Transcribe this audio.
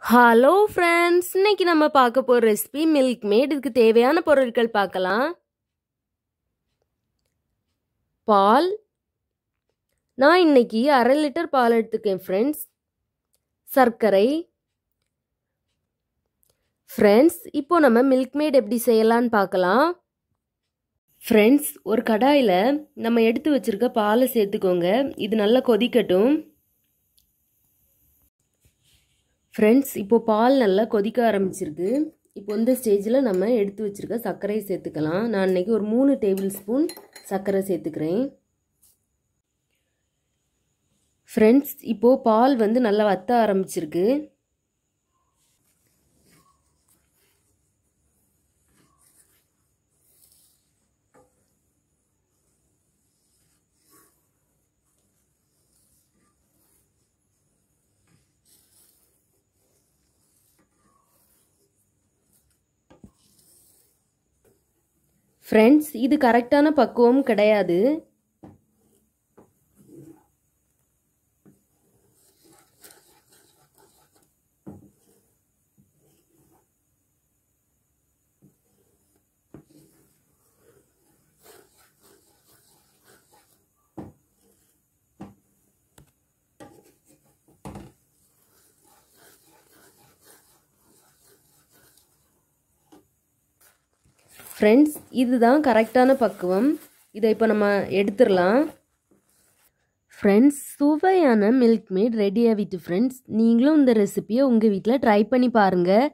Hello friends, இன்னைக்கு நம்ம பார்க்க போகிற ரெசிபி மில்க் மேட். இதுக்கு தேவையான பொருட்கள் பார்க்கலாம். பால், நான் இன்னைக்கு 1/2 லிட்டர் பால் எடுத்துக்கேன் ஃப்ரெண்ட்ஸ். சர்க்கரை. ஃப்ரெண்ட்ஸ், இப்போ நம்ம மில்க் மேட் எப்படி செய்யலான்னு பார்க்கலாம். ஃப்ரெண்ட்ஸ், ஒரு கடாயில் நம்ம எடுத்து வச்சிருக்க பாலை சேர்த்துக்கோங்க. இது நல்லா கொதிக்கட்டும். ஃப்ரெண்ட்ஸ், இப்போது பால் நல்லா கொதிக்க ஆரம்பிச்சிருக்கு. இப்போ இந்த ஸ்டேஜில் நம்ம எடுத்து வச்சுருக்க சர்க்கரையை சேர்த்துக்கலாம். நான் இன்றைக்கி ஒரு 3 டேபிள் ஸ்பூன் சர்க்கரை சேர்த்துக்கிறேன். ஃப்ரெண்ட்ஸ், இப்போது பால் வந்து நல்லா வத்த ஆரம்பிச்சிருக்கு. ஃப்ரெண்ட்ஸ், இது கரெக்டான பக்குவம் கிடையாது. ஃப்ரெண்ட்ஸ், இதுதான் கரெக்டான பக்குவம். இதை இப்போ நம்ம எடுத்துடலாம். ஃப்ரெண்ட்ஸ், சுவையான மில்க் மேட் ரெடி ஆகிட்டு ஃப்ரெண்ட்ஸ். நீங்களும் இந்த ரெசிபியை உங்கள் வீட்டில் ட்ரை பண்ணி பாருங்கள்.